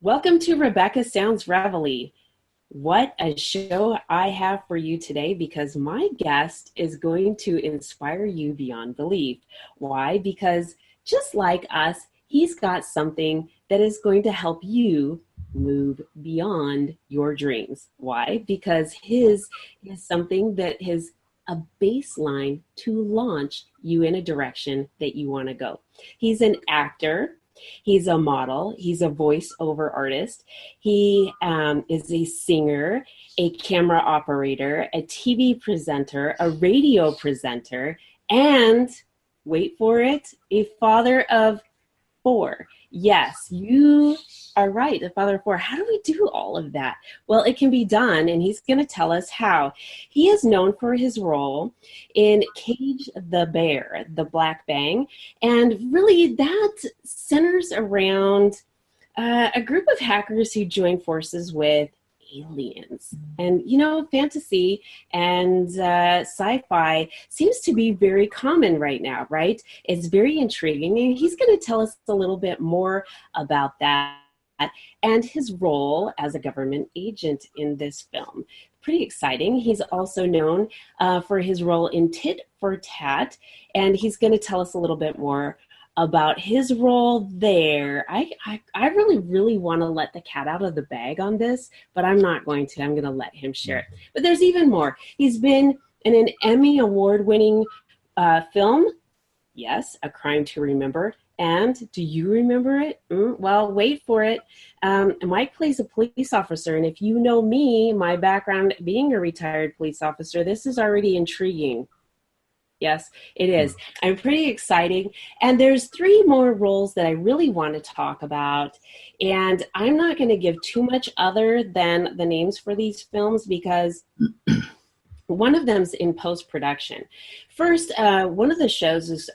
Welcome to Rebecca Sounds Reveille. What a show I have for you today because my guest is going to inspire you beyond belief. Why? Because just like us, he's got something that is going to help you move beyond your dreams. Why? Because his is something that is a baseline to launch you in a direction that you want to go. He's an actor. He's a model. He's a voiceover artist. He is a singer, a camera operator, a TV presenter, a radio presenter, and wait for it, a father of four. Yes, you are right, a father of four. How do we do all of that? Well, it can be done, and he's going to tell us how. He is known for his role in Cage the Bear, the Black Bang, and really that centers around a group of hackers who join forces with aliens. And, you know, fantasy and sci-fi seems to be very common right now, right? It's very intriguing, and he's going to tell us a little bit more about that and his role as a government agent in this film. Pretty exciting. He's also known for his role in Tit for Tat, and he's going to tell us a little bit more about his role there. I really want to let the cat out of the bag on this, but I'm not going to. I'm going to let him share it. But there's even more. He's been in an Emmy award-winning film, yes, A Crime to Remember. And do you remember it? Well, wait for it. Mike plays a police officer, and if you know me, my background being a retired police officer, this is already intriguing. Yes, it is. I'm pretty exciting. And there's three more roles that I really want to talk about. And I'm not going to give too much other than the names for these films because one of them's in post-production. First, one of the shows is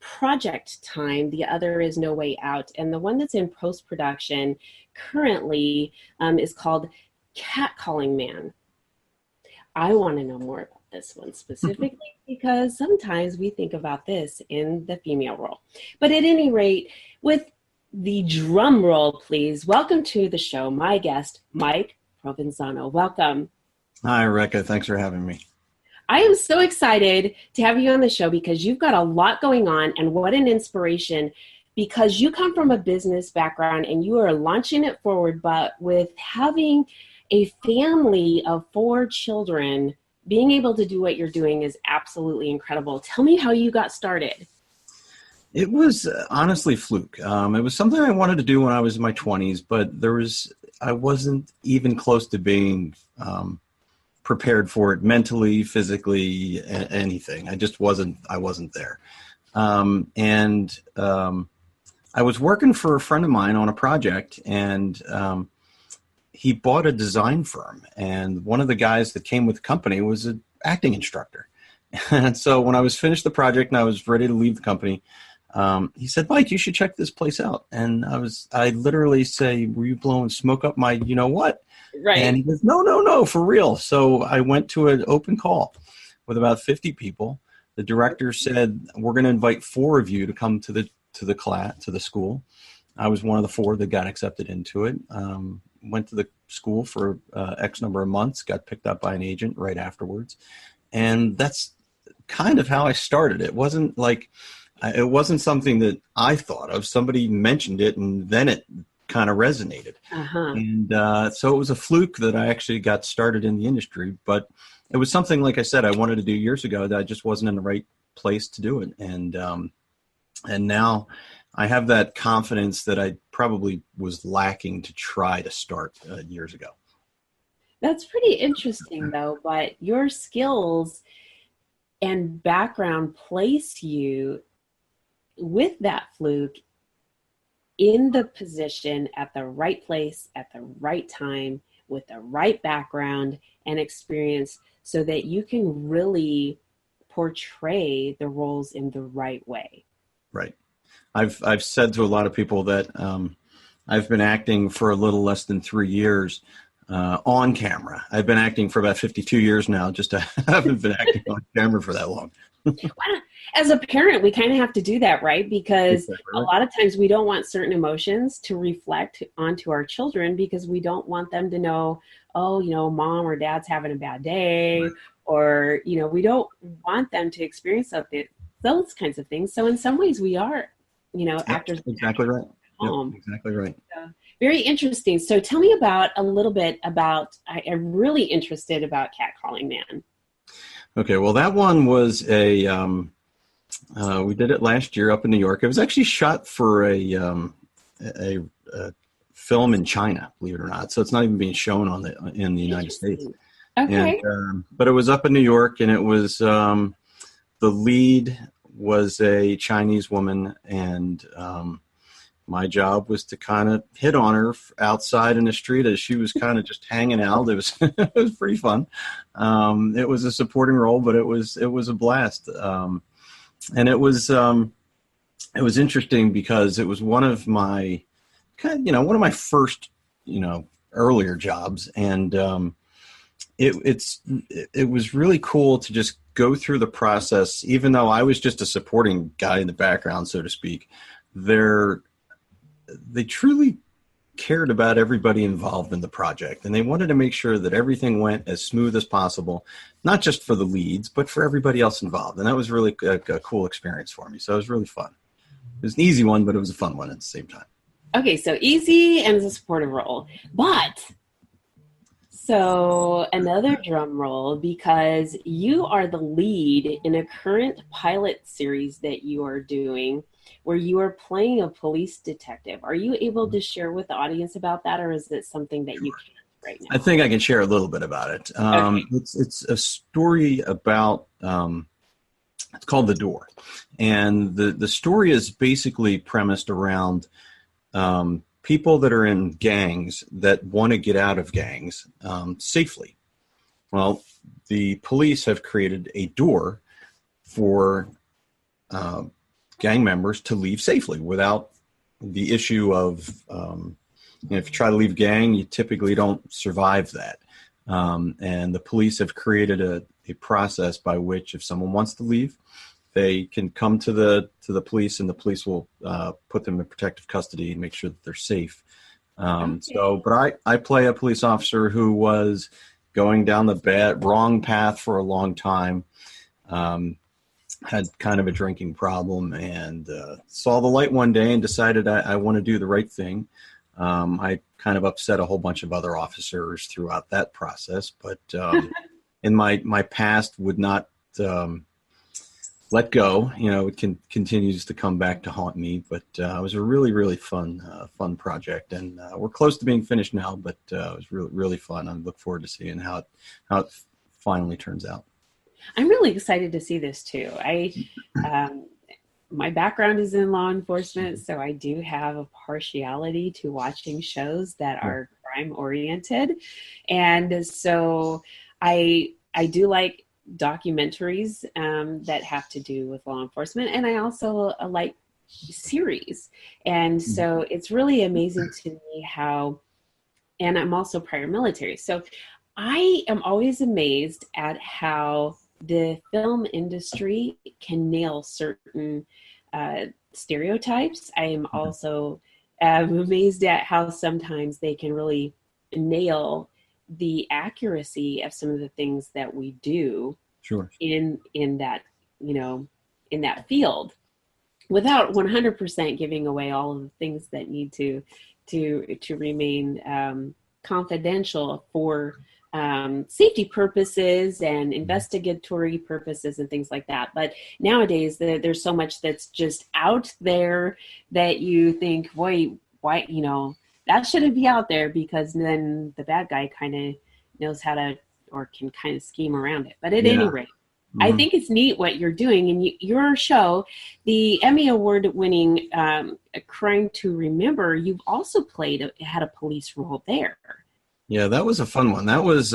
Project Time. The other is No Way Out. And the one that's in post-production currently is called Catcalling Man. I want to know more about this one specifically because sometimes we think about this in the female role. But at any rate, with the drum roll, please, welcome to the show, my guest, Mike Provenzano. Welcome. Hi, Rebecca. Thanks for having me. I am so excited to have you on the show because you've got a lot going on, and what an inspiration, because you come from a business background and you are launching it forward, but with having a family of 4 children, being able to do what you're doing is absolutely incredible. Tell me how you got started. It was honestly fluke. It was something I wanted to do when I was in my 20s, but I wasn't even close to being prepared for it mentally, physically, anything. I wasn't there. I was working for a friend of mine on a project, and he bought a design firm, and one of the guys that came with the company was an acting instructor. And so when I was finished the project and I was ready to leave the company, he said, "Mike, you should check this place out." And I literally say, "Were you blowing smoke up my, you know what?" Right. And he goes, no, for real. So I went to an open call with about 50 people. The director said, "We're going to invite 4 of you to come to the class, to the school." I was one of the 4 that got accepted into it. Went to the school for X number of months, got picked up by an agent right afterwards. And that's kind of how I started. It wasn't something that I thought of. Somebody mentioned it, and then it kind of resonated. Uh-huh. And so it was a fluke that I actually got started in the industry. But it was something, like I said, I wanted to do years ago that I just wasn't in the right place to do it. And now I have that confidence that I probably was lacking to try to start years ago. That's pretty interesting, though, but your skills and background place you with that fluke in the position at the right place at the right time with the right background and experience so that you can really portray the roles in the right way. Right. I've said to a lot of people that I've been acting for a little less than 3 years on camera. I've been acting for about 52 years now. Just I haven't been acting on camera for that long. As a parent, we kind of have to do that, right? Because Exactly a right. lot of times we don't want certain emotions to reflect onto our children because we don't want them to know, oh, mom or dad's having a bad day, Right. or, we don't want them to experience something, those kinds of things. So in some ways we are, Yep, actors exactly right. at Yep, home. exactly right. So, very interesting. So tell me about a little bit about, I'm really interested about Catcalling Man. Okay, well, that one was we did it last year up in New York. It was actually shot for a film in China, believe it or not. So it's not even being shown in the United States. Interesting. And Okay. but it was up in New York, and it was the lead was a Chinese woman, and my job was to kind of hit on her outside in the street as she was kind of just hanging out. It was it was pretty fun. It was a supporting role, but it was a blast. And it was interesting because it was one of my one of my first earlier jobs, and it was really cool to just go through the process, even though I was just a supporting guy in the background, so to speak. They truly cared about everybody involved in the project, and they wanted to make sure that everything went as smooth as possible, not just for the leads, but for everybody else involved. And that was really a cool experience for me. So it was really fun. It was an easy one, but it was a fun one at the same time. Okay, so easy and it's a supportive role. But so another drum roll because you are the lead in a current pilot series that you are doing where you are playing a police detective. Are you able to share with the audience about that, or is it something that you can't right I now? think I can share a little bit about it. Okay. It's a story about it's called The Door, and the story is basically premised around people that are in gangs that want to get out of gangs safely. Well, the police have created a door for uh, gang members to leave safely without the issue of if you try to leave gang, you typically don't survive that. And the police have created a process by which if someone wants to leave, they can come to the police, and the police will put them in protective custody and make sure that they're safe. Okay. But I play a police officer who was going down the wrong path for a long time. Had kind of a drinking problem, and saw the light one day and decided I want to do the right thing. I kind of upset a whole bunch of other officers throughout that process, but in my past would not let go. It continues to come back to haunt me. But it was a really fun project, and we're close to being finished now. But it was really fun. I look forward to seeing how it finally turns out. I'm really excited to see this too. Um, my background is in law enforcement, so I do have a partiality to watching shows that Yeah, are crime oriented, and so I do like documentaries that have to do with law enforcement, and I also like series, and so it's really amazing to me how. And I'm also prior military, so I am always amazed at how the film industry can nail certain stereotypes. I am also amazed at how sometimes they can really nail the accuracy of some of the things that we do sure. in that you know in that field without 100% giving away all of the things that need to remain confidential for safety purposes and investigatory purposes and things like that. But nowadays, there's so much that's just out there that you think, wait, why, that shouldn't be out there because then the bad guy kind of knows how to or can kind of scheme around it. But at any Yeah. rate, I Hmm. think it's neat what you're doing. And your show, the Emmy Award winning A Crime to Remember, you've also had a police role there. Yeah, that was a fun one. That was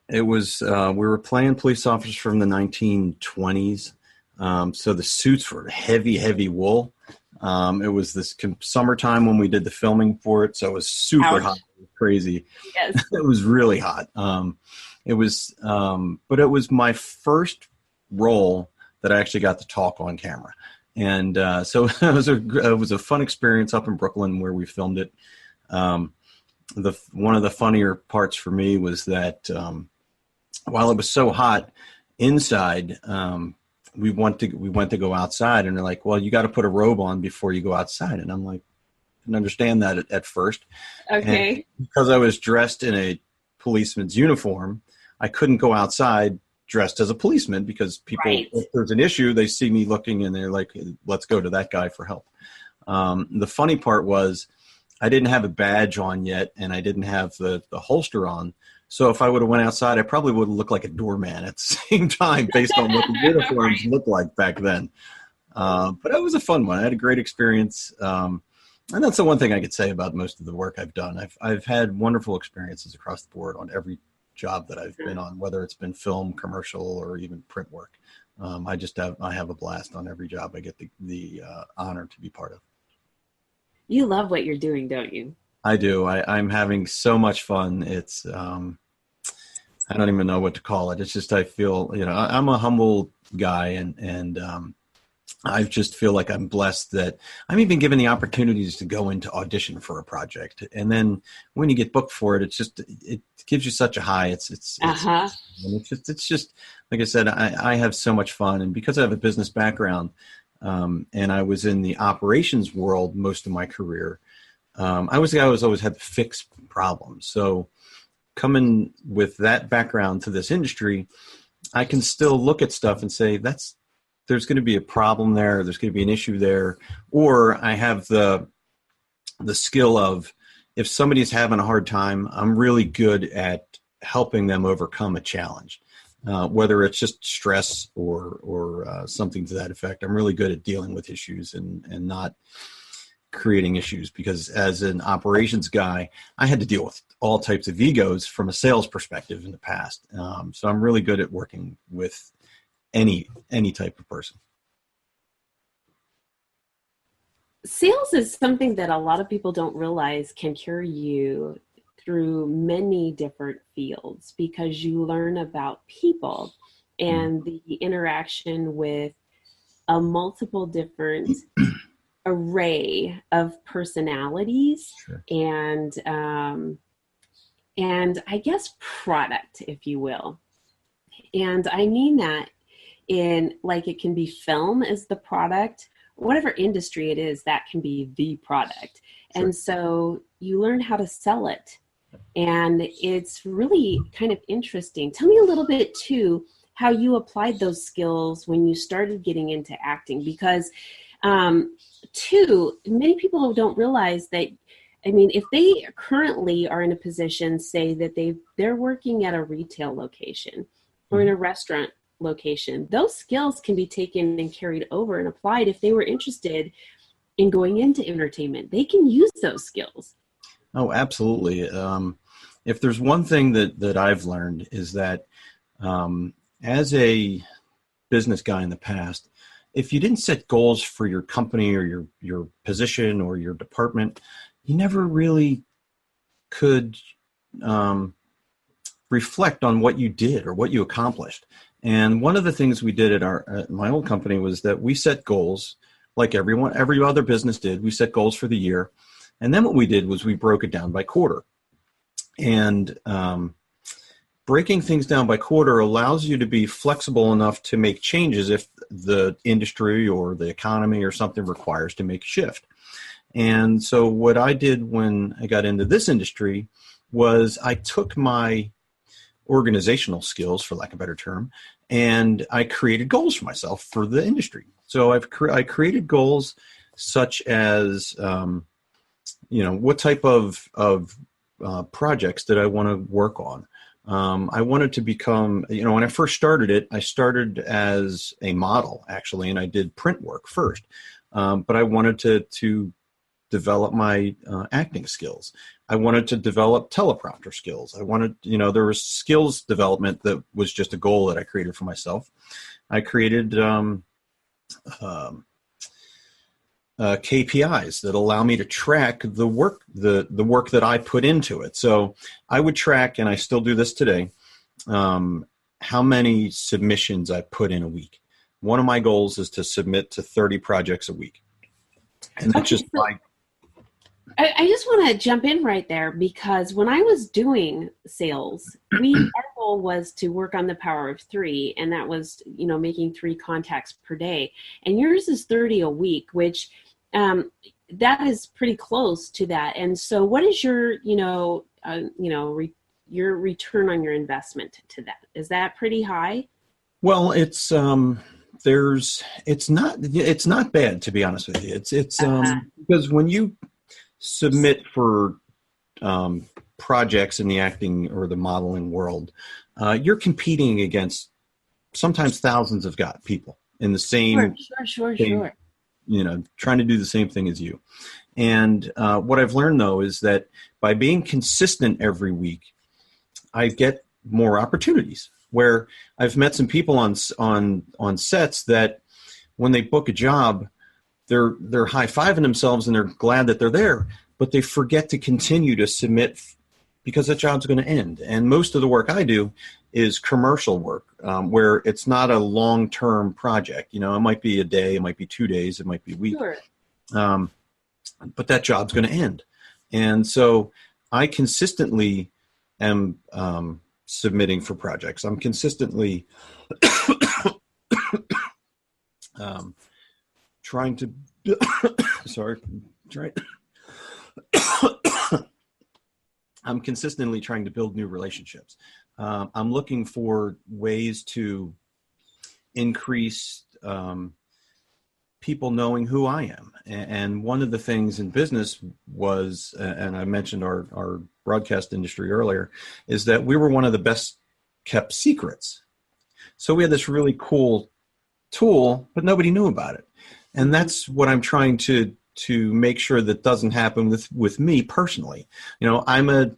it was we were playing police officers from the 1920s. So the suits were heavy wool. It was this summertime when we did the filming for it, so it was super hot, Ouch. crazy. Yes. It was really hot. But it was my first role that I actually got to talk on camera. And so it was a fun experience up in Brooklyn where we filmed it. One of the funnier parts for me was that while it was so hot inside, we went to go outside, and they're like, "Well, you got to put a robe on before you go outside." And I'm like, I didn't understand that at first. Okay. And because I was dressed in a policeman's uniform, I couldn't go outside dressed as a policeman because people, Right. if there's an issue, they see me looking and they're like, let's go to that guy for help. The funny part was I didn't have a badge on yet, and I didn't have the holster on. So if I would have went outside, I probably would have looked like a doorman at the same time based on what the uniforms Right. looked like back then. But it was a fun one. I had a great experience. And that's the one thing I could say about most of the work I've done. I've had wonderful experiences across the board on every job that I've been on, whether it's been film, commercial, or even print work. I have a blast on every job I get the honor to be part of. You love what you're doing, don't you? I do. I'm having so much fun. It's I don't even know what to call it. It's just I feel, I'm a humble guy, and I just feel like I'm blessed that I'm even given the opportunities to go into audition for a project. And then when you get booked for it, it gives you such a high. It's just, like I said, I have so much fun. And because I have a business background, and I was in the operations world most of my career, I was the guy who always had to fix problems. So coming with that background to this industry, I can still look at stuff and say, there's going to be a problem there. There's going to be an issue there. Or I have the skill of, if somebody's having a hard time, I'm really good at helping them overcome a challenge, whether it's just stress or something to that effect. I'm really good at dealing with issues and not creating issues, because as an operations guy, I had to deal with all types of egos from a sales perspective in the past. So I'm really good at working with any type of person. Sales is something that a lot of people don't realize can carry you through many different fields, because you learn about people and the interaction with a multiple different array of personalities. Sure. And I guess product, if you will. And I mean that in, like, it can be film as the product, whatever industry it is, that can be the product. Sure. And so you learn how to sell it. And it's really kind of interesting. Tell me a little bit too, how you applied those skills when you started getting into acting, because many people don't realize that, I mean, if they currently are in a position, say that they're working at a retail location or in a restaurant location, those skills can be taken and carried over and applied if they were interested in going into entertainment. They can use those skills. Oh, absolutely. If there's one thing that I've learned is that as a business guy in the past, if you didn't set goals for your company or your position or your department, you never really could reflect on what you did or what you accomplished. And one of the things we did at my old company was that we set goals, like every other business did. We set goals for the year. And then what we did was we broke it down by quarter. And breaking things down by quarter allows you to be flexible enough to make changes if the industry or the economy or something requires to make a shift. And so what I did when I got into this industry was I took my organizational skills, for lack of a better term, and I created goals for myself for the industry. So I created goals such as, what type of projects did I want to work on? I wanted to become, when I first started it, I started as a model, actually, and I did print work first. But I wanted to develop my acting skills. I wanted to develop teleprompter skills. I wanted, there was skills development that was just a goal that I created for myself. I created KPIs that allow me to track the work that I put into it. So I would track, and I still do this today, how many submissions I put in a week. One of my goals is to submit to 30 projects a week. And that's Okay, just so my, I just want to jump in right there because when I was doing sales, our goal was to work on the power of three, and that was, making 3 contacts per day. And yours is 30 a week, which that is pretty close to that. And so, what is your, your return on your investment to that? Is that pretty high? well, it's not bad, to be honest with you. Uh, Because when you submit for projects in the acting or the modeling world, you're competing against sometimes thousands of people in the sure, same, sure, sure, same, sure. trying to do the same thing as you. And what I've learned, though, is that by being consistent every week, I get more opportunities. Where I've met some people on sets that when they book a job, they're high-fiving themselves and they're glad that they're there, but they forget to continue to submit because that job's going to end. And most of the work I do is commercial work, where it's not a long-term project. It might be a day, it might be 2 days, it might be a week, Sure. but that job's going to end. And so I consistently am submitting for projects. I'm consistently trying to sorry, try. I'm consistently trying to build new relationships. I'm looking for ways to increase people knowing who I am. And one of the things in business was, and I mentioned our broadcast industry earlier, is that we were one of the best kept secrets. So we had this really cool tool, but nobody knew about it. And that's what I'm trying to make sure that doesn't happen with me personally. I'm a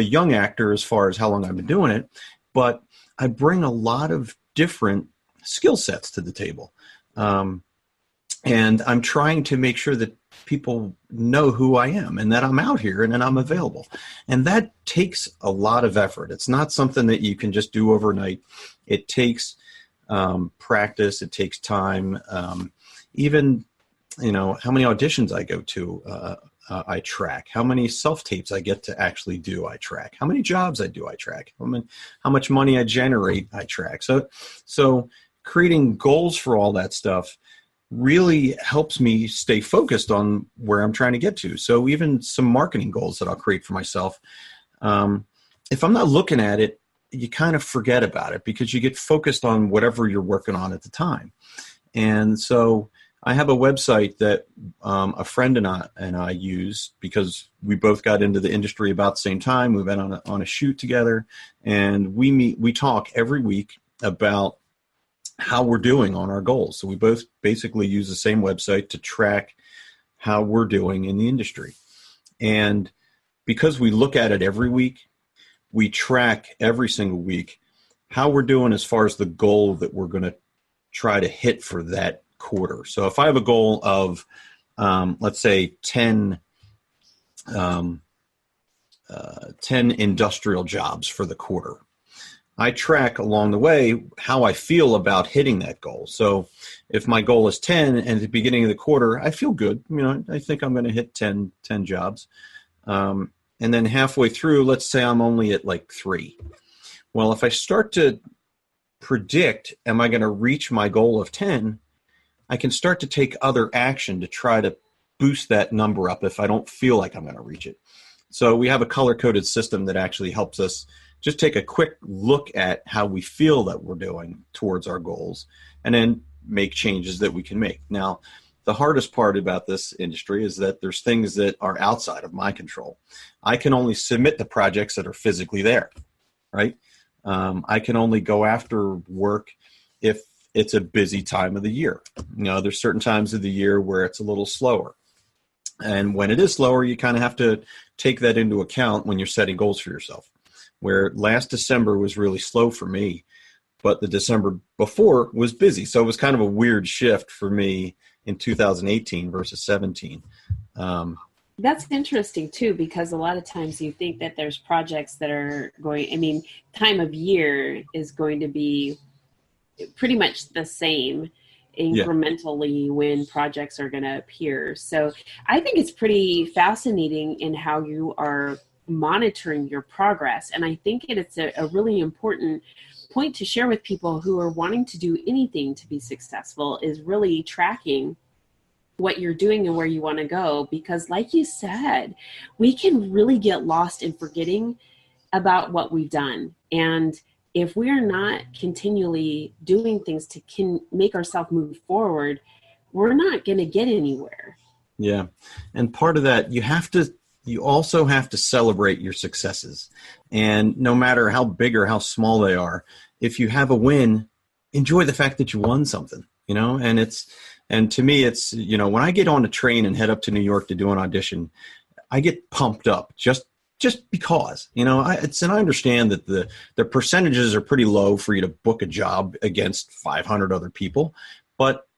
young actor as far as how long I've been doing it, but I bring a lot of different skill sets to the table. And I'm trying to make sure that people know who I am and that I'm out here and that I'm available. And that takes a lot of effort. It's not something that you can just do overnight. It takes practice. It takes time. Even, how many auditions I go to, I track. How many self-tapes I get to actually do, I track. How many jobs I do, I track. How much money I generate, I track. So creating goals for all that stuff really helps me stay focused on where I'm trying to get to. So even some marketing goals that I'll create for myself, if I'm not looking at it, you kind of forget about it because you get focused on whatever you're working on at the time. And so I have a website that a friend and I use because we both got into the industry about the same time. We've been on a shoot together, and we talk every week about how we're doing on our goals. So we both basically use the same website to track how we're doing in the industry. And because we look at it every week, we track every single week how we're doing as far as the goal that we're going to try to hit for that quarter. So if I have a goal of, let's say 10 industrial jobs for the quarter, I track along the way how I feel about hitting that goal. So if my goal is 10 and at the beginning of the quarter, I feel good. I think I'm going to hit 10 jobs. And then halfway through, let's say I'm only at like 3. Well, if I start to predict, am I going to reach my goal of 10, I can start to take other action to try to boost that number up if I don't feel like I'm going to reach it. So we have a color-coded system that actually helps us just take a quick look at how we feel that we're doing towards our goals and then make changes that we can make. Now, the hardest part about this industry is that there's things that are outside of my control. I can only submit the projects that are physically there, right? I can only go after work if it's a busy time of the year. There's certain times of the year where it's a little slower. And when it is slower, you kind of have to take that into account when you're setting goals for yourself. Where last December was really slow for me, but the December before was busy. So it was kind of a weird shift for me in 2018 versus 17. That's interesting too, because a lot of times you think that there's projects that are going, I mean, time of year is going to be pretty much the same Yeah. incrementally when projects are going to appear. So I think it's pretty fascinating in how you are monitoring your progress. And I think it's a really important point to share with people who are wanting to do anything to be successful is really tracking what you're doing and where you want to go. Because, like you said, we can really get lost in forgetting about what we've done. And if we're not continually doing things to make ourselves move forward, we're not going to get anywhere. Yeah. And part of that, you also have to celebrate your successes. And no matter how big or how small they are, if you have a win, enjoy the fact that you won something, and to me, it's, when I get on a train and head up to New York to do an audition, I get pumped up just because, and I understand that the percentages are pretty low for you to book a job against 500 other people, but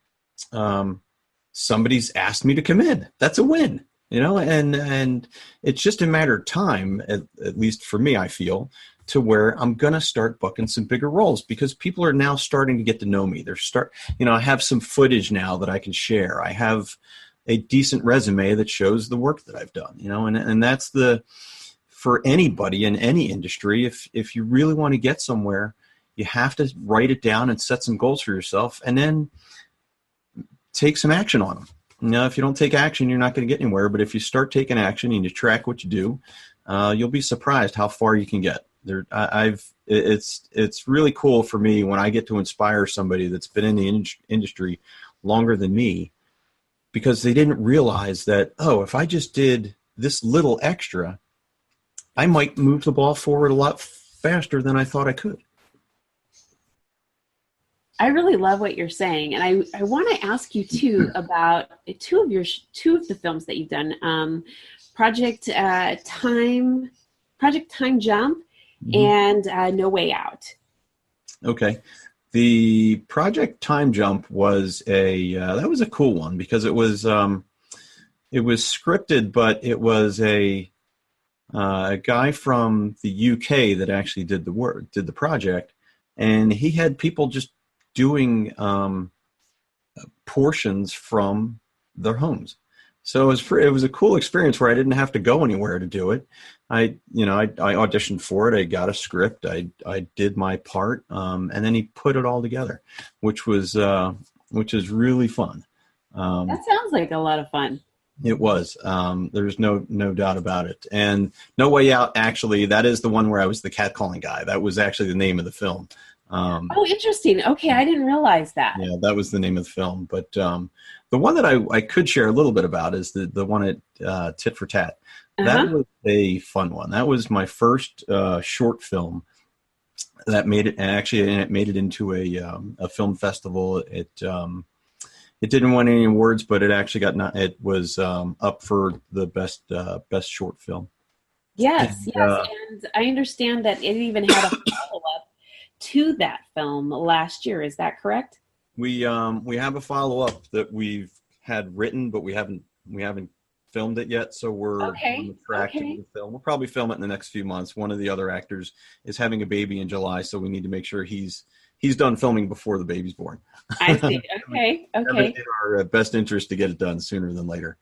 somebody's asked me to come in. That's a win, and it's just a matter of time, at least for me, I feel, to where I'm going to start booking some bigger roles because people are now starting to get to know me. I have some footage now that I can share. I have a decent resume that shows the work that I've done, and that's for anybody in any industry. If you really want to get somewhere, you have to write it down and set some goals for yourself and then take some action on them. If you don't take action, you're not going to get anywhere. But if you start taking action and you track what you do, you'll be surprised how far you can get. It's really cool for me when I get to inspire somebody that's been in the industry longer than me, because they didn't realize that, if I just did this little extra, I might move the ball forward a lot faster than I thought I could. I really love what you're saying, and I want to ask you too about two of the films that you've done, Project Time Jump, and No Way Out. Okay, the Project Time Jump was that was a cool one because it was scripted, but it was a guy from the UK that actually did the project, and he had people just doing portions from their homes. So it was a cool experience where I didn't have to go anywhere to do it. I auditioned for it. I got a script. I did my part, and then he put it all together, which is really fun. That sounds like a lot of fun. It was. There's no doubt about it. And No Way Out, actually, that is the one where I was the catcalling guy. That was actually the name of the film. Interesting. Okay, I didn't realize that. Yeah, that was the name of the film. But the one that I could share a little bit about is the one at Tit for Tat. That was a fun one. That was my first short film that made it. Actually, and it made it into a film festival. It didn't win any awards, but it actually it was up for the best short film. Yes, and I understand that it even had a follow-up to that film last year. Is that correct? We have a follow-up that we've had written, but we haven't filmed it yet. So we're on the track to do the film. We'll probably film it in the next few months. One of the other actors is having a baby in July, so we need to make sure he's done filming before the baby's born. I see. Okay. In our best interest to get it done sooner than later.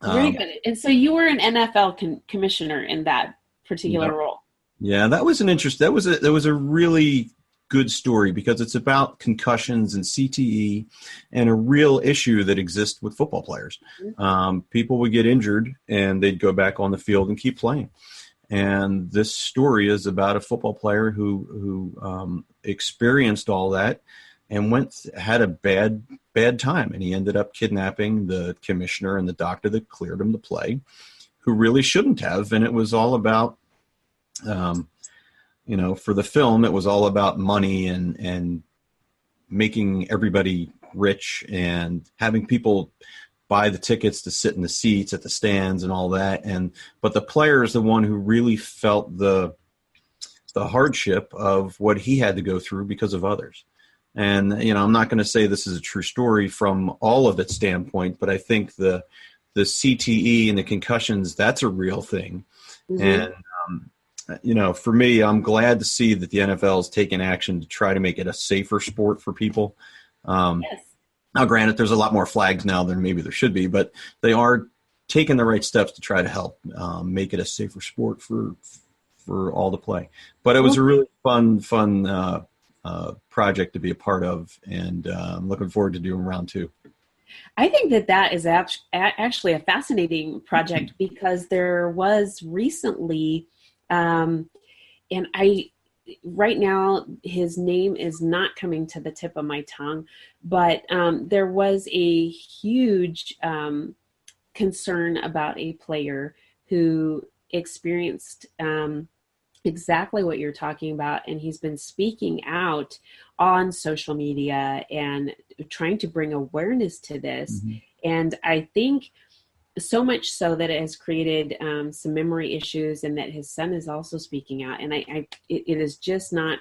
Very good. And so you were an NFL commissioner in that particular role. Yeah, that was that was a really good story because it's about concussions and CTE and a real issue that exists with football players. People would get injured and they'd go back on the field and keep playing. And this story is about a football player who experienced all that and had a bad time, and he ended up kidnapping the commissioner and the doctor that cleared him to play, who really shouldn't have. And it was all about, for the film, it was all about money and making everybody rich and having people buy the tickets to sit in the seats at the stands and all that. But the player is the one who really felt the hardship of what he had to go through because of others. And, I'm not going to say this is a true story from all of its standpoint, but I think the the CTE and the concussions, that's a real thing. Mm-hmm. And, for me, I'm glad to see that the NFL is taking action to try to make it a safer sport for people. Yes. Now, granted, there's a lot more flags now than maybe there should be, but they are taking the right steps to try to help make it a safer sport for all to play. But it was a really fun project to be a part of, and I'm looking forward to doing round 2. I think that is actually a fascinating project because there was recently, and right now his name is not coming to the tip of my tongue, but there was a huge concern about a player who experienced exactly what you're talking about, and he's been speaking out on social media and trying to bring awareness to this. Mm-hmm. And I think so much so that it has created some memory issues, and that his son is also speaking out. And it is just not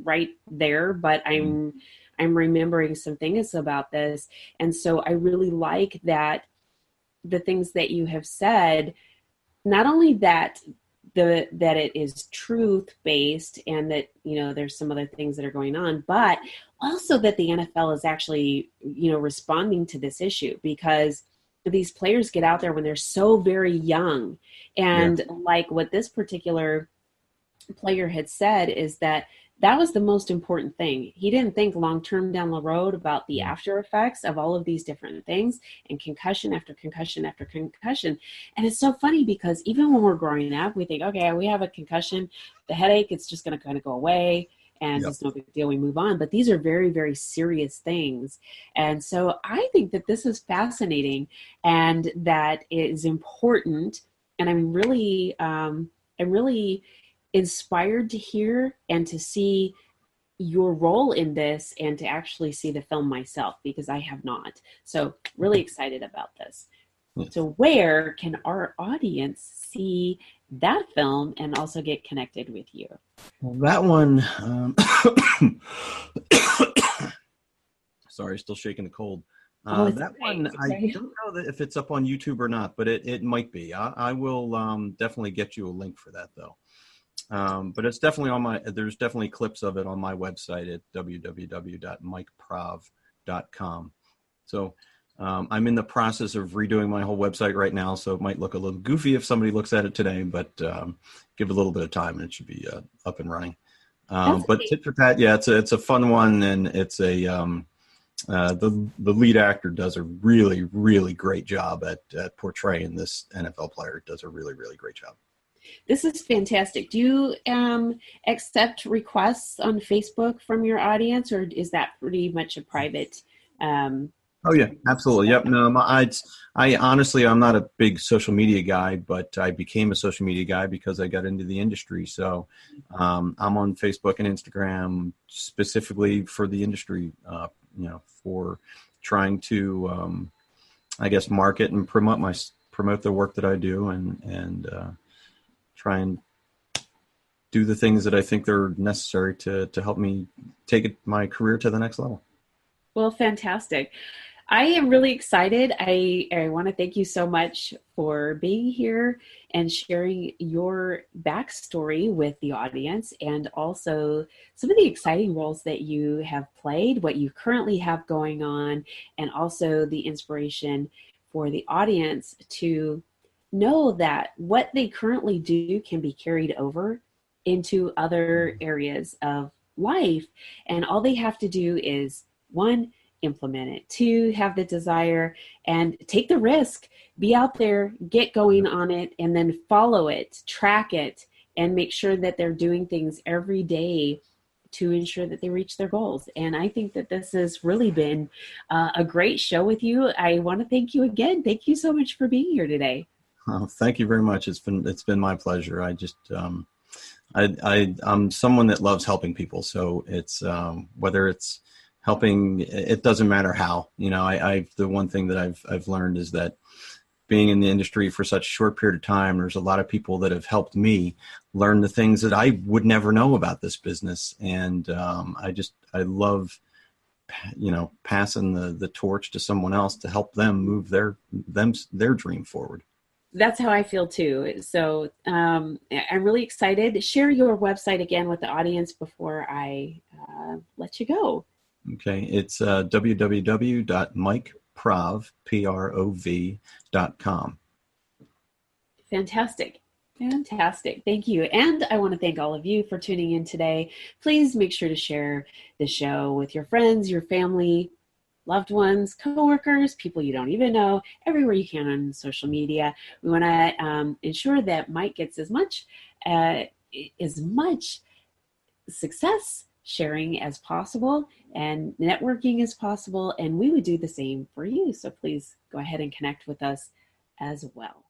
right there, but I'm remembering some things about this. And so I really like that the things that you have said, not only that it is truth based, and that there's some other things that are going on, but also that the NFL is actually responding to this issue, because these players get out there when they're so very young. And like what this particular player had said is that was the most important thing. He didn't think long-term down the road about the after effects of all of these different things, and concussion after concussion after concussion. And it's so funny because even when we're growing up, we think, okay, we have a concussion, the headache, it's just going to kind of go away, and it's no big deal, we move on. But these are very, very serious things. And so I think that this is fascinating, and that it is important. And I'm really inspired to hear and to see your role in this, and to actually see the film myself, because I have not. So really excited about this. So where can our audience see that film and also get connected with you? Well, that one, sorry, still shaking the cold. That one, I don't know if it's up on YouTube or not, but it might be. I will definitely get you a link for that, though. But it's definitely there's definitely clips of it on my website at www.mikeprov.com. So I'm in the process of redoing my whole website right now, so it might look a little goofy if somebody looks at it today, but give it a little bit of time and it should be up and running. But tit for tat, it's a fun one, and it's the lead actor does a really, really great job at portraying this NFL player. It does a really, really great job. This is fantastic. Do you accept requests on Facebook from your audience, or is that pretty much a private? Oh yeah, absolutely. Yep. No, I honestly, I'm not a big social media guy, but I became a social media guy because I got into the industry. So I'm on Facebook and Instagram specifically for the industry, for trying to, I guess, market and promote the work that I do, and try and do the things that I think are necessary to help me take my career to the next level. Well, fantastic. I am really excited. I want to thank you so much for being here and sharing your backstory with the audience, and also some of the exciting roles that you have played, what you currently have going on, and also the inspiration for the audience to know that what they currently do can be carried over into other areas of life. And all they have to do is, 1, implement it, 2, have the desire and take the risk, be out there, get going on it, and then follow it, track it, and make sure that they're doing things every day to ensure that they reach their goals. And I think that this has really been a great show with you. I want to thank you again. Thank you so much for being here today. Oh, thank you very much. It's been my pleasure. I just I'm someone that loves helping people. So it's whether it's helping, it doesn't matter how. The one thing that I've learned is that being in the industry for such a short period of time, there's a lot of people that have helped me learn the things that I would never know about this business. And I love passing the torch to someone else to help them move their dream forward. That's how I feel too. So I'm really excited. Share your website again with the audience before I let you go. Okay, it's www.mikeprov.com. Fantastic. Fantastic. Thank you. And I want to thank all of you for tuning in today. Please make sure to share the show with your friends, your family, loved ones, coworkers, people you don't even know, everywhere you can on social media. We want to ensure that Mike gets as much success sharing as possible and networking as possible. And we would do the same for you. So please go ahead and connect with us as well.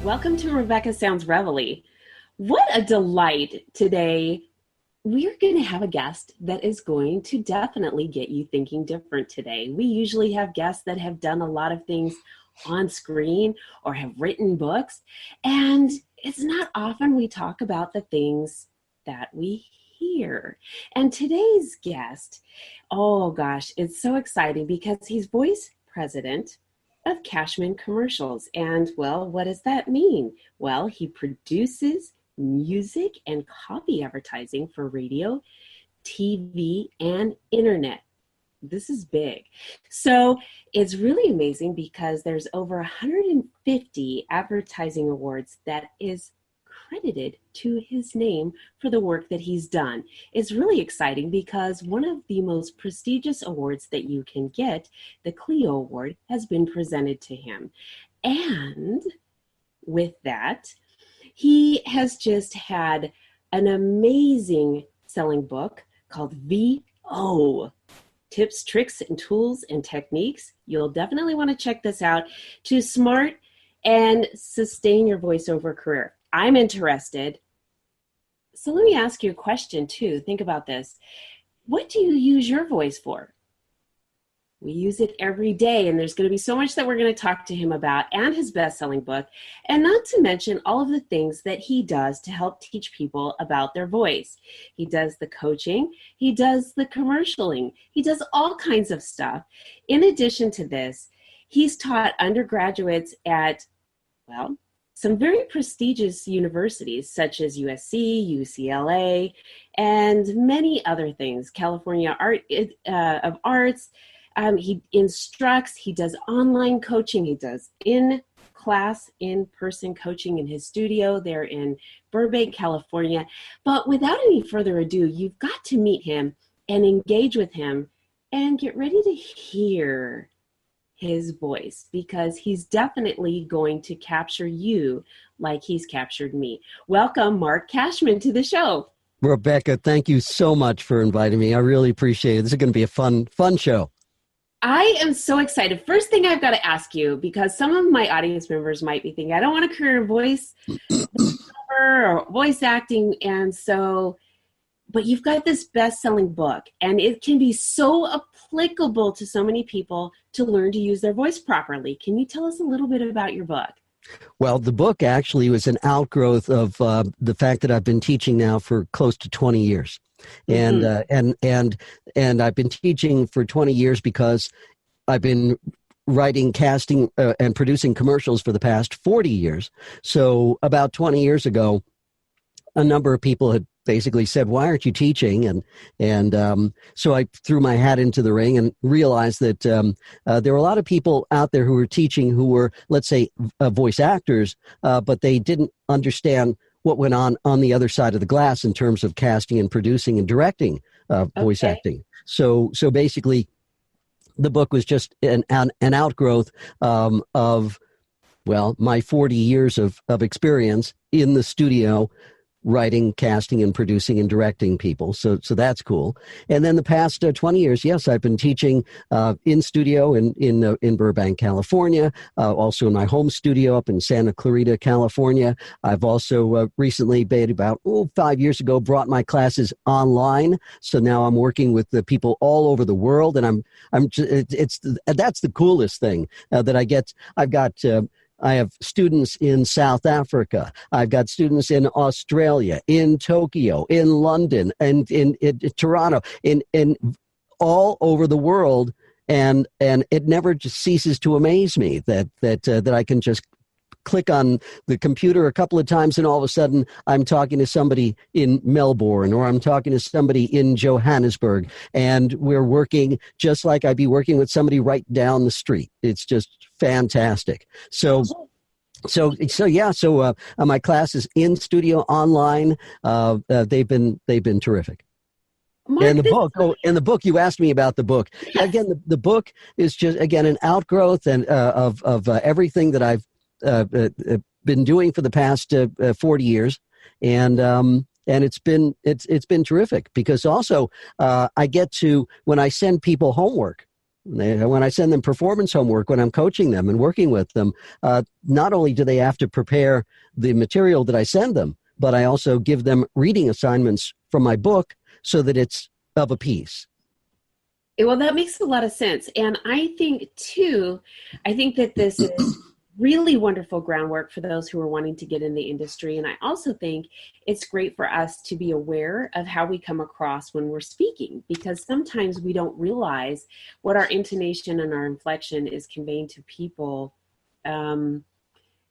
Welcome to Rebecca Sounds Reveille. What a delight today. We're going to have a guest that is going to definitely get you thinking different today. We usually have guests that have done a lot of things on screen or have written books, and it's not often we talk about the things that we hear. And today's guest, oh gosh, it's so exciting because he's vice president of Cashman commercials. And well, what does that mean? Well, he produces music and copy advertising for radio, TV, and internet. This is big. So it's really amazing because there's over 150 advertising awards that is credited to his name for the work that he's done. It's really exciting because one of the most prestigious awards that you can get, the Clio Award, has been presented to him. And with that, he has just had an amazing selling book called VO, Tips, Tricks, and Tools and Techniques. You'll definitely want to check this out to smart and sustain your voiceover career. I'm interested. So let me ask you a question too. Think about this. What do you use your voice for? We use it every day, and there's going to be so much that we're going to talk to him about and his best-selling book, and not to mention all of the things that he does to help teach people about their voice. He does the coaching, he does the commercialing, he does all kinds of stuff. In addition to this, he's taught undergraduates at, well, some very prestigious universities such as USC, UCLA, and many other things, California of Arts. He instructs, he does online coaching, he does in-class, in-person coaching in his studio there in Burbank, California. But without any further ado, you've got to meet him and engage with him and get ready to hear his voice, because he's definitely going to capture you like he's captured me. Welcome, Marc Cashman, to the show. Rebecca, thank you so much for inviting me. I really appreciate it. This is going to be a fun show. I am so excited. First thing I've got to ask you, because some of my audience members might be thinking, I don't want a career in voice or voice acting, and so, but you've got this best-selling book, and it can be so applicable to so many people to learn to use their voice properly. Can you tell us a little bit about your book? Well, the book actually was an outgrowth of the fact that I've been teaching now for close to 20 years. And I've been teaching for 20 years because I've been writing, casting, and producing commercials for the past 40 years. So about 20 years ago, a number of people had basically said, "Why aren't you teaching?" And so I threw my hat into the ring and realized that there were a lot of people out there who were teaching who were, let's say, voice actors, but they didn't understand what went on the other side of the glass in terms of casting and producing and directing voice acting. So basically, the book was just an outgrowth of, well, my 40 years of experience in the studio, writing, casting, and producing and directing people. So that's cool. And then the past 20 years, yes, I've been teaching in studio in Burbank, California, also in my home studio up in Santa Clarita, California. I've also recently, about 5 years ago, brought my classes online. So now I'm working with the people all over the world, and that's the coolest thing that I get. I have students in South Africa. I've got students in Australia, in Tokyo, in London, and in Toronto, in all over the world, and it never just ceases to amaze me that I can just click on the computer a couple of times and all of a sudden I'm talking to somebody in Melbourne, or I'm talking to somebody in Johannesburg, and we're working just like I'd be working with somebody right down the street. It's just fantastic. So my classes in studio, online, they've been terrific. Mark, and the book, you asked me about the book. Yes. Again, the book is just, again, an outgrowth and of everything that I've been doing for the past 40 years, and it's been terrific, because also I get to, when I send people homework, when I send them performance homework, when I'm coaching them and working with them, not only do they have to prepare the material that I send them, but I also give them reading assignments from my book so that it's of a piece. Well, that makes a lot of sense. And I think that this is really wonderful groundwork for those who are wanting to get in the industry. And I also think it's great for us to be aware of how we come across when we're speaking, because sometimes we don't realize what our intonation and our inflection is conveying to people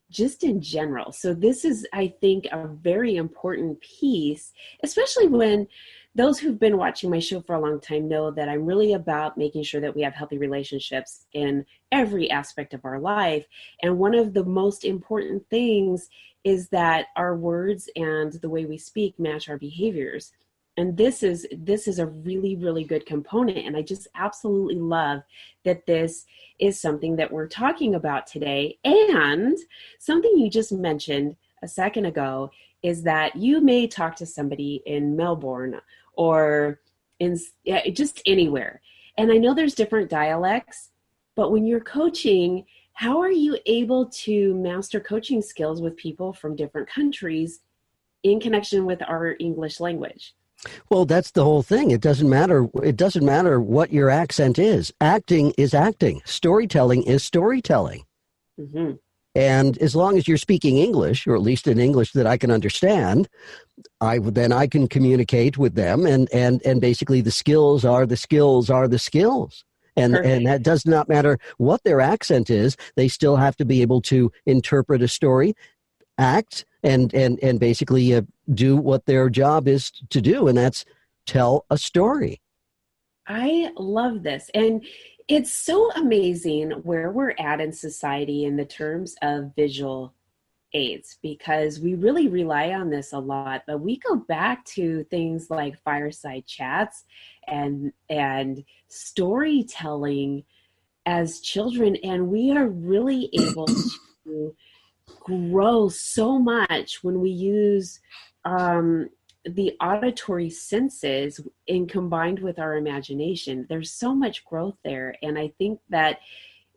just in general. So this is, I think, a very important piece, especially when those who've been watching my show for a long time know that I'm really about making sure that we have healthy relationships in every aspect of our life. And one of the most important things is that our words and the way we speak match our behaviors. And this is a really, really good component. And I just absolutely love that this is something that we're talking about today. And something you just mentioned a second ago is that you may talk to somebody in Melbourne or in just anywhere. And I know there's different dialects, but when you're coaching, how are you able to master coaching skills with people from different countries in connection with our English language? Well, that's the whole thing. It doesn't matter. It doesn't matter what your accent is. Acting is acting. Storytelling is storytelling. Mm-hmm. And as long as you're speaking English, or at least in English that I can understand, I can communicate with them, and basically the skills are the skills are the skills. And that does not matter what their accent is. They still have to be able to interpret a story, act, and basically do what their job is to do, and that's tell a story. I love this. And it's so amazing where we're at in society in the terms of visual aids, because we really rely on this a lot. But we go back to things like fireside chats and storytelling as children, and we are really able to grow so much when we use the auditory senses in combined with our imagination. There's so much growth there. And I think that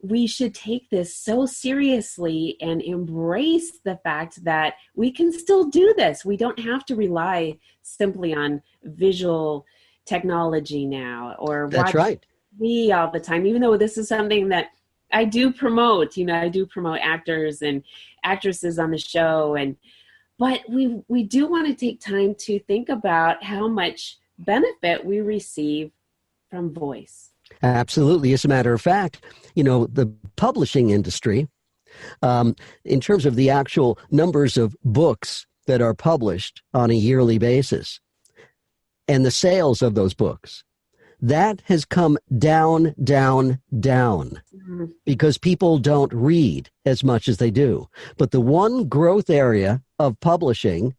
we should take this so seriously and embrace the fact that we can still do this. We don't have to rely simply on visual technology now or watch TV all the time, even though this is something that I do promote. I do promote actors and actresses on the show, but we do want to take time to think about how much benefit we receive from voice. Absolutely. As a matter of fact, the publishing industry, in terms of the actual numbers of books that are published on a yearly basis and the sales of those books, that has come down, down, down, because people don't read as much as they do. But the one growth area of publishing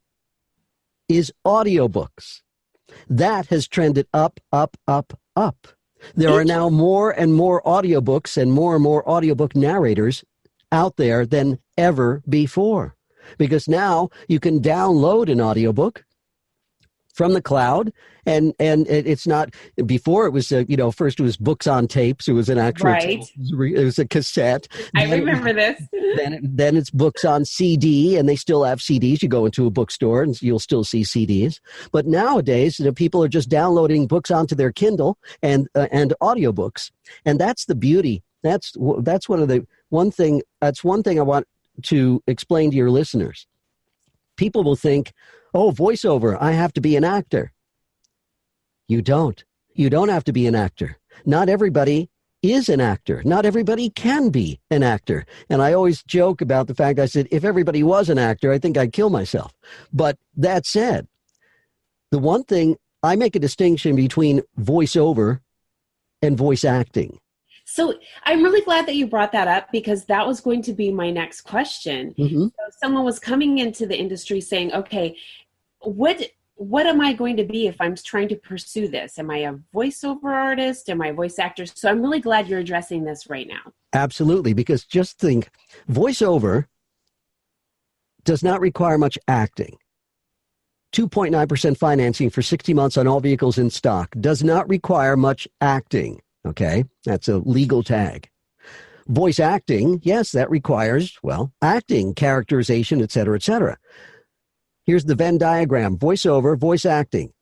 is audiobooks. That has trended up, up, up, up. There are now more and more audiobooks and more audiobook narrators out there than ever before. because now you can download an audiobook from the cloud, and it's not, before it was first it was books on tapes. It was an actual Right. tape. It was a cassette. I remember this. Then it's books on CD, and they still have CDs. You go into a bookstore and you'll still see CDs. But nowadays, people are just downloading books onto their Kindle and audiobooks, and that's the beauty. That's one thing I want to explain to your listeners. People will think, oh, voiceover, I have to be an actor. You don't. You don't have to be an actor. Not everybody is an actor. Not everybody can be an actor. And I always joke about the fact, I said, if everybody was an actor, I think I'd kill myself. But that said, the one thing, I make a distinction between voiceover and voice acting. So I'm really glad that you brought that up, because that was going to be my next question. Mm-hmm. So someone was coming into the industry saying, okay, what am I going to be if I'm trying to pursue this? Am I a voiceover artist? Am I a voice actor? So I'm really glad you're addressing this right now. Absolutely, because just think, voiceover does not require much acting. 2.9% financing for 60 months on all vehicles in stock does not require much acting. Okay, that's a legal tag. Voice acting, yes, that requires, acting, characterization, et cetera, et cetera. Here's the Venn diagram: voiceover, voice acting.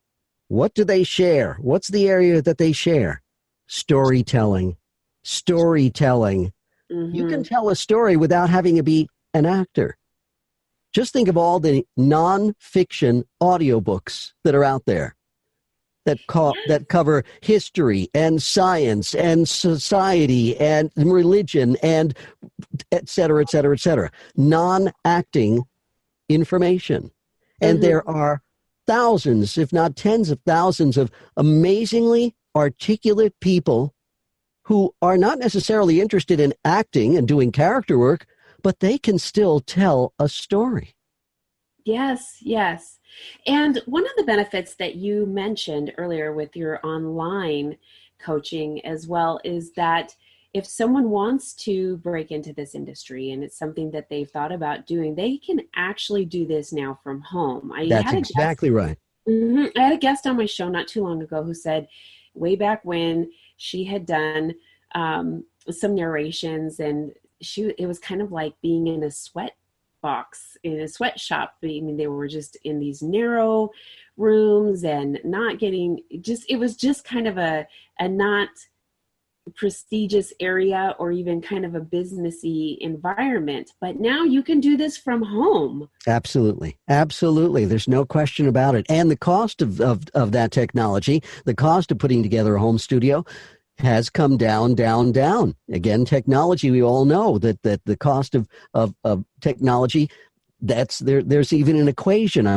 What do they share? What's the area that they share? Storytelling. Storytelling. Mm-hmm. You can tell a story without having to be an actor. Just think of all the nonfiction audiobooks that are out there that cover history and science and society and religion and et cetera, et cetera, et cetera. Non-acting information. And there are thousands, if not tens of thousands, of amazingly articulate people who are not necessarily interested in acting and doing character work, but they can still tell a story. Yes, yes. And one of the benefits that you mentioned earlier with your online coaching as well is that if someone wants to break into this industry and it's something that they've thought about doing, they can actually do this now from home. That's exactly right. I had a guest on my show not too long ago who said way back when she had done some narrations, and it was kind of like being in a sweat box in a sweatshop. I mean, they were just in these narrow rooms and not getting, it was just kind of a not prestigious area or even kind of a businessy environment. But now you can do this from home. Absolutely. Absolutely. There's no question about it. And the cost of that technology, the cost of putting together a home studio has come down. Again, technology, we all know that the cost of technology, there's even an equation.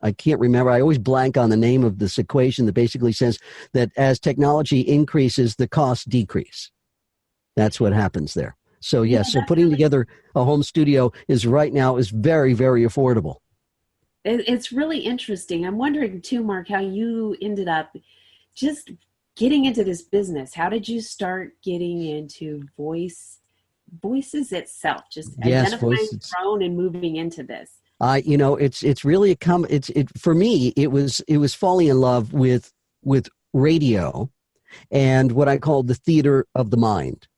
I can't remember. I always blank on the name of this equation that basically says that as technology increases, the costs decrease. That's what happens there. So yes, so putting together a home studio is very, very affordable. It's really interesting. I'm wondering too, Mark, how you ended up just getting into this business. How did you start getting into voices itself? Just identifying throne and moving into this. It's really for me, it was falling in love with radio and what I call the theater of the mind.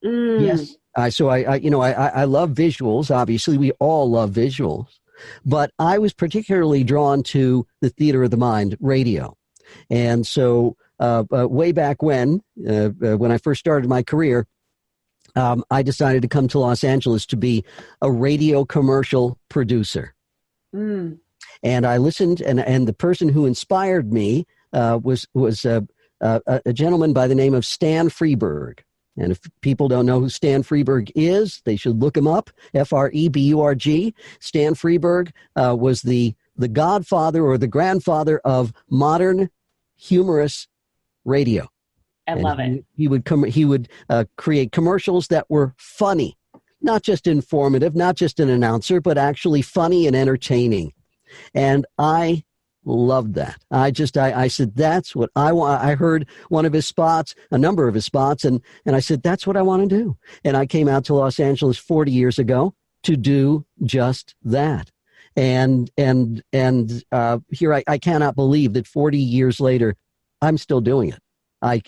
Yes. I love visuals. Obviously, we all love visuals, but I was particularly drawn to the theater of the mind, radio. And so way back when I first started my career, I decided to come to Los Angeles to be a radio commercial producer. And I listened, and the person who inspired me was a gentleman by the name of Stan Freberg. And if people don't know who Stan Freberg is, they should look him up. Freburg. Stan Freberg was the godfather or the grandfather of modern humorous radio. I love it. He would create commercials that were funny, not just informative, not just an announcer, but actually funny and entertaining. And I loved that. I said, that's what I want. I heard one of his spots, a number of his spots, and I said, that's what I want to do. And I came out to Los Angeles 40 years ago, to do just that. And here I cannot believe that 40 years later, I'm still doing it. I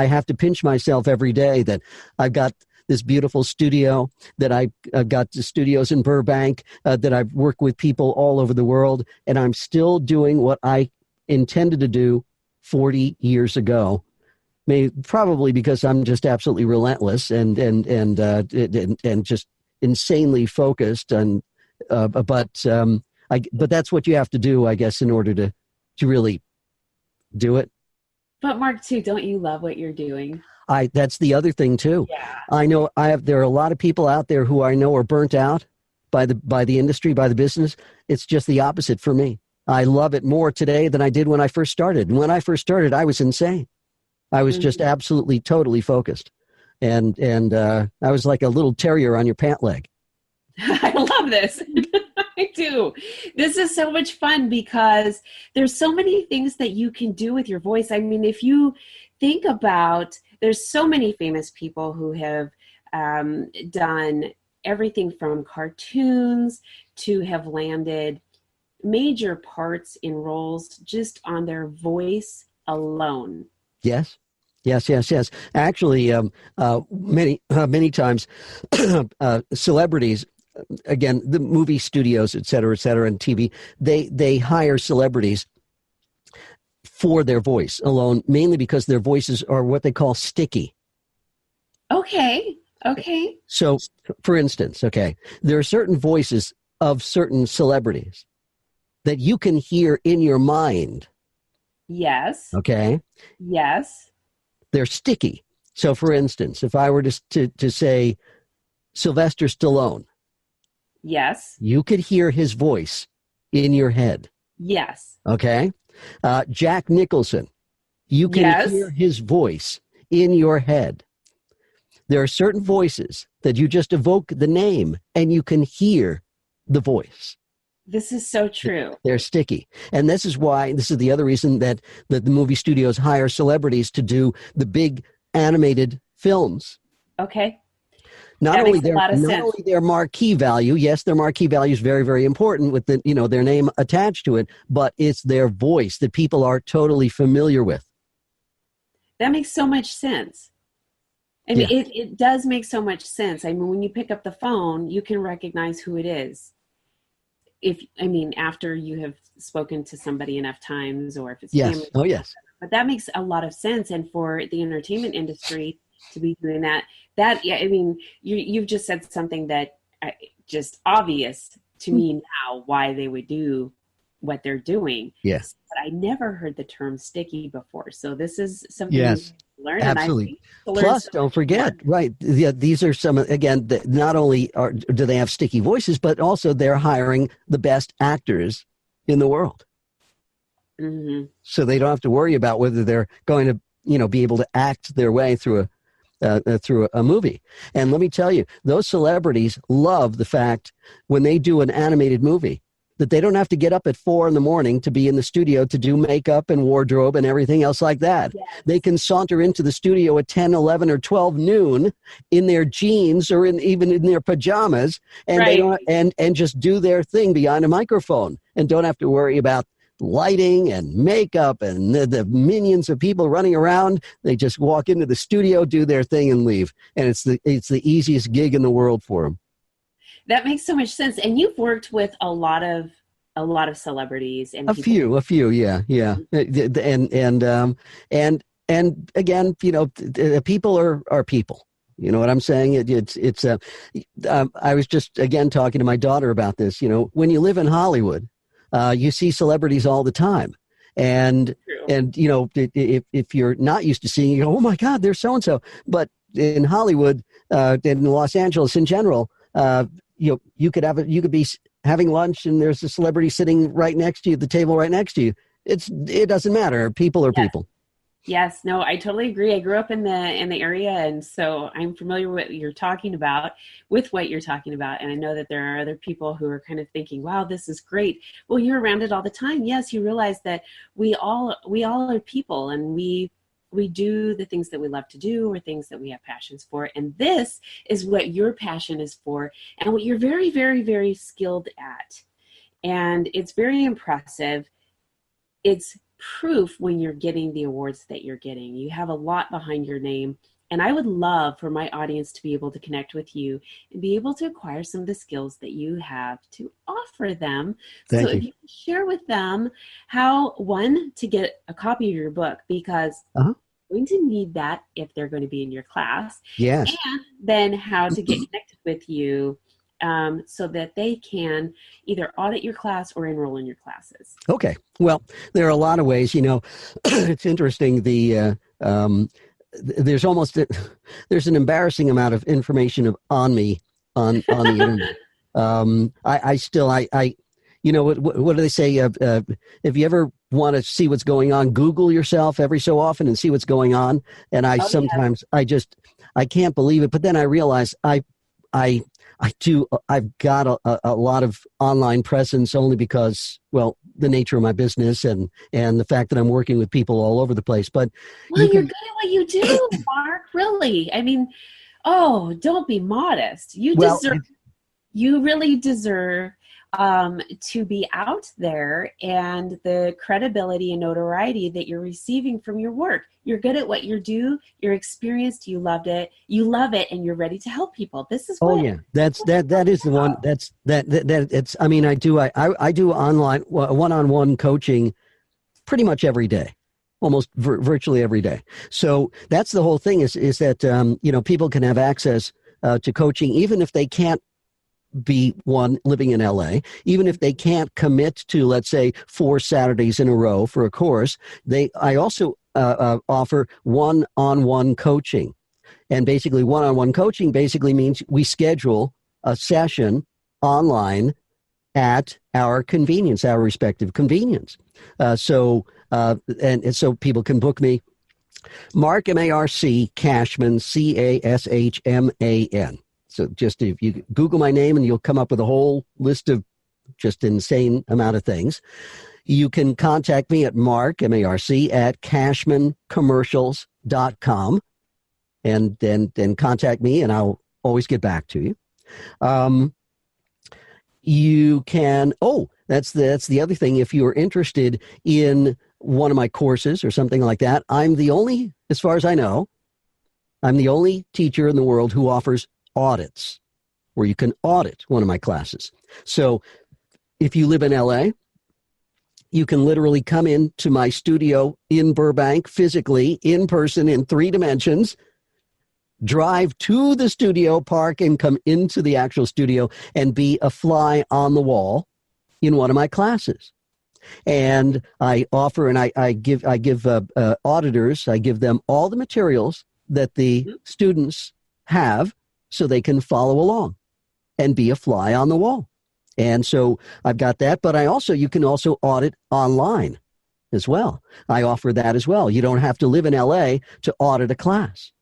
have to pinch myself every day that I've got this beautiful studio, that I've got the studios in Burbank, that I've worked with people all over the world, and I'm still doing what I intended to do 40 years ago. Probably because I'm just absolutely relentless and just insanely focused. And but that's what you have to do, I guess, in order to really do it. But Mark, too, don't you love what you're doing? That's the other thing too. Yeah. I know there are a lot of people out there who I know are burnt out by the industry, by the business. It's just the opposite for me. I love it more today than I did when I first started. And when I first started, I was insane. I was just absolutely, totally focused. And I was like a little terrier on your pant leg. I love this. I do. This is so much fun because there's so many things that you can do with your voice. I mean, if you think about, there's so many famous people who have done everything from cartoons to have landed major parts in roles just on their voice alone. Yes. Actually, many times, celebrities, again, the movie studios, et cetera, and TV, they hire celebrities for their voice alone, mainly because their voices are what they call sticky. Okay. So, for instance, there are certain voices of certain celebrities that you can hear in your mind. Yes. Okay. Yes. They're sticky. So, for instance, if I were to say Sylvester Stallone, yes, you could hear his voice in your head. Yes. Okay. Jack Nicholson, you can hear his voice in your head. There are certain voices that you just evoke the name and you can hear the voice. This is so true. They're sticky. And this is the other reason that the movie studios hire celebrities to do the big animated films. Okay. Not only their marquee value, yes, their marquee value is very, very important with their name attached to it, but it's their voice that people are totally familiar with. That makes so much sense. I mean, it does make so much sense. I mean, when you pick up the phone, you can recognize who it is. After you have spoken to somebody enough times, or if it's family. Oh, yes. But that makes a lot of sense. And for the entertainment industry to be doing you've just said something that just obvious to me now why they would do what they're doing. Yes. But I never heard the term sticky before. So this is something yes. Learn, absolutely. Plus, don't forget, right? These are some, again, not only do they have sticky voices, but also they're hiring the best actors in the world. Mm-hmm. So they don't have to worry about whether they're going to, be able to act their way through a movie. And let me tell you, those celebrities love the fact when they do an animated movie that they don't have to get up at 4 a.m. to be in the studio to do makeup and wardrobe and everything else like that. Yes. They can saunter into the studio at 10, 11, or 12 noon in their jeans or even in their pajamas, and right. they don't, and just do their thing behind a microphone and don't have to worry about lighting and makeup and the minions of people running around. They just walk into the studio, do their thing, and leave. And it's the easiest gig in the world for them. That makes so much sense. And you've worked with a lot of celebrities and a few, yeah. And again, people are people. You know what I'm saying? I was just again talking to my daughter about this. When you live in Hollywood, you see celebrities all the time. And if you're not used to seeing, you go, oh my God, there's so and so. But in Hollywood, in Los Angeles in general, you could be having lunch and there's a celebrity sitting right next to you, at the table right next to you. It doesn't matter. People are people. Yes, no, I totally agree. I grew up in the area, and so I'm familiar with what you're talking about. And I know that there are other people who are kind of thinking, wow, this is great. Well, you're around it all the time. Yes, you realize that we all are people, and we we do the things that we love to do or things that we have passions for. And this is what your passion is for and what you're very, very, very skilled at. And it's very impressive. It's proof when you're getting the awards that you're getting. You have a lot behind your name. And I would love for my audience to be able to connect with you and be able to acquire some of the skills that you have to offer them. Thank so you. if you can share with them how, one, to get a copy of your book, because Uh-huh. you're going to need that if they're going to be in your class. Yes. And then how to get connected with you so that they can either audit your class or enroll in your classes. Okay. Well, there are a lot of ways. It's interesting. There's an embarrassing amount of information on me on the internet. What do they say? If you ever want to see what's going on, Google yourself every so often and see what's going on. And I can't believe it. But then I realize I've got a lot of online presence only because, well, the nature of my business and the fact that I'm working with people all over the place. But you're good at what you do, Mark. Really. I mean, don't be modest. You really deserve to be out there, and the credibility and notoriety that you're receiving from your work. You're good at what you do. You're experienced. You love it, and you're ready to help people. This is that is the one. It's. I mean, I do online one-on-one coaching pretty much every day, almost virtually every day. So that's the whole thing. Is that people can have access to coaching even if they can't be one living in LA, even if they can't commit to, let's say, 4 Saturdays in a row for a course. I also offer one-on-one coaching. And basically one-on-one coaching basically means we schedule a session online at our convenience, our respective convenience. So people can book me. Marc, M-A-R-C, Cashman, C-A-S-H-M-A-N. So just if you Google my name and you'll come up with a whole list of just insane amount of things. You can contact me at Marc, M-A-R-C, at cashmancommercials.com and then contact me and I'll always get back to you. You can, that's the other thing. If you're interested in one of my courses or something like that, I'm the only, as far as I know, I'm the only teacher in the world who offers audits, where you can audit one of my classes. So if you live in LA, you can literally come into my studio in Burbank, physically, in person, in 3 dimensions, drive to the studio, park, and come into the actual studio and be a fly on the wall in one of my classes. And I offer, and I give auditors, I give them all the materials that the students have, so they can follow along and be a fly on the wall. And so I've got that, but you can also audit online as well. I offer that as well. You don't have to live in LA to audit a class.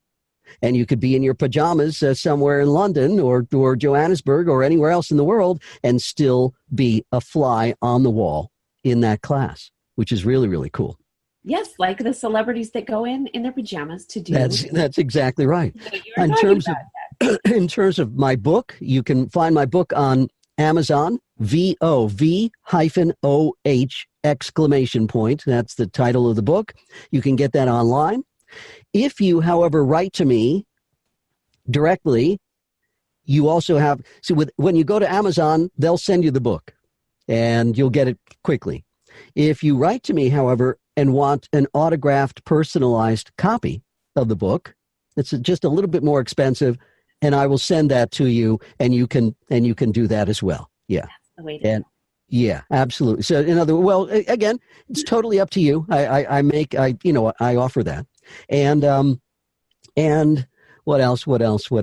And you could be in your pajamas somewhere in London or Johannesburg or anywhere else in the world and still be a fly on the wall in that class, which is really, really cool. Yes, like the celebrities that go in their pajamas to do. That's exactly right. In terms of my book, you can find my book on Amazon, VOV-OH ! That's the title of the book. You can get that online. If you, however, write to me directly, you also have, when you go to Amazon, they'll send you the book and you'll get it quickly. If you write to me, however, and want an autographed, personalized copy of the book, it's just a little bit more expensive, and I will send that to you, and you can do that as well. Yeah. That's the way to go. Yeah, absolutely. So again, it's totally up to you. I offer that. And what else? And you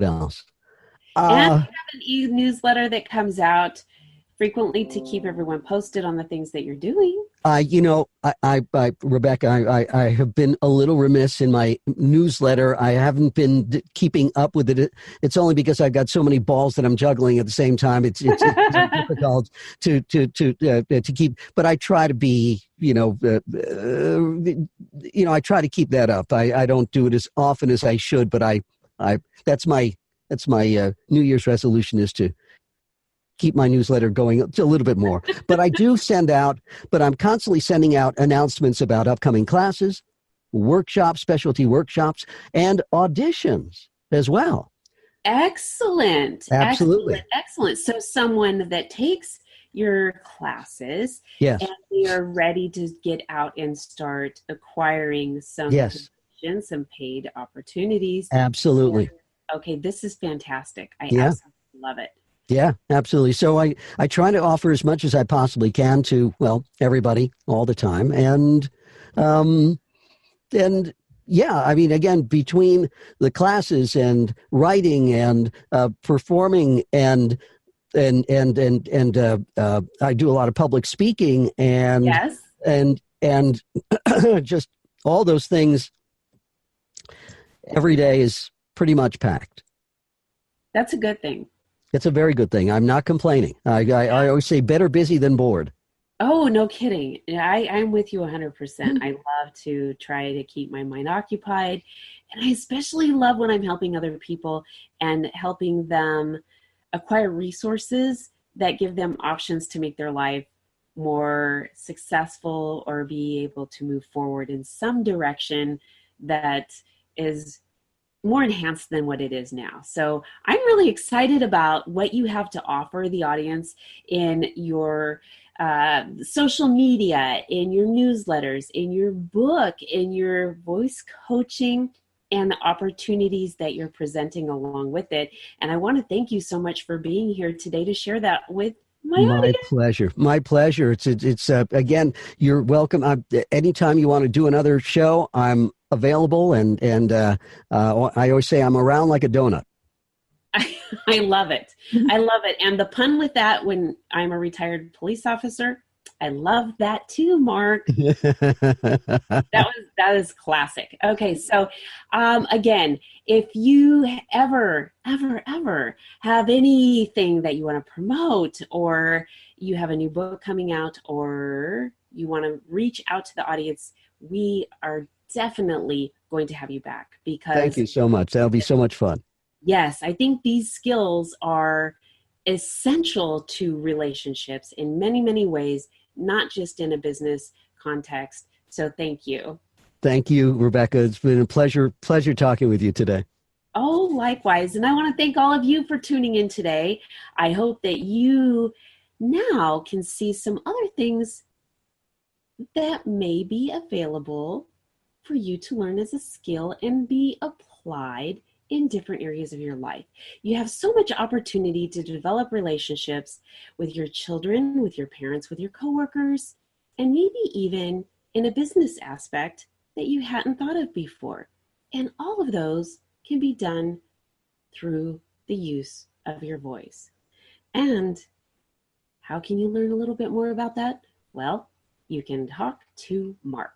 have an e-newsletter that comes out frequently to keep everyone posted on the things that you're doing. Rebecca, I have been a little remiss in my newsletter. I haven't been keeping up with it. It's only because I've got so many balls that I'm juggling at the same time. It's difficult to keep. But I try to be, I try to keep that up. I don't do it as often as I should, but I that's my New Year's resolution is to keep my newsletter going a little bit more. But I'm constantly sending out announcements about upcoming classes, workshops, specialty workshops, and auditions as well. Excellent. Absolutely. Excellent. So someone that takes your classes, yes, and they are ready to get out and start acquiring some yes, positions, some paid opportunities. Absolutely. Okay, this is fantastic. I absolutely love it. Yeah, absolutely. So I try to offer as much as I possibly can to, everybody all the time. And yeah, I mean, again, between the classes and writing and performing and I do a lot of public speaking and yes. and just all those things. Every day is pretty much packed. That's a good thing. It's a very good thing. I'm not complaining. I always say better busy than bored. Oh, no kidding. I'm with you 100%. I love to try to keep my mind occupied. And I especially love when I'm helping other people and helping them acquire resources that give them options to make their life more successful or be able to move forward in some direction that is more enhanced than what it is now. So I'm really excited about what you have to offer the audience in your social media, in your newsletters, in your book, in your voice coaching, and the opportunities that you're presenting along with it. And I want to thank you so much for being here today to share that with my audience. Pleasure. My pleasure. It's again, you're welcome. Anytime you want to do another show, I'm available, and I always say I'm around like a donut. I love it. I love it. And the pun with that, when I'm a retired police officer, I love that too, Mark. That is classic. Okay, so again, if you ever have anything that you want to promote, or you have a new book coming out, or you want to reach out to the audience, we are definitely going to have you back, because thank you so much. That'll be so much fun. Yes, I think these skills are essential to relationships in many, many ways, not just in a business context. So thank you. Thank you, Rebecca. It's been a pleasure talking with you today. Oh, likewise. And I want to thank all of you for tuning in today. I hope that you now can see some other things that may be available for you to learn as a skill and be applied in different areas of your life. You have so much opportunity to develop relationships with your children, with your parents, with your coworkers, and maybe even in a business aspect that you hadn't thought of before. And all of those can be done through the use of your voice. And how can you learn a little bit more about that? Well, you can talk to Marc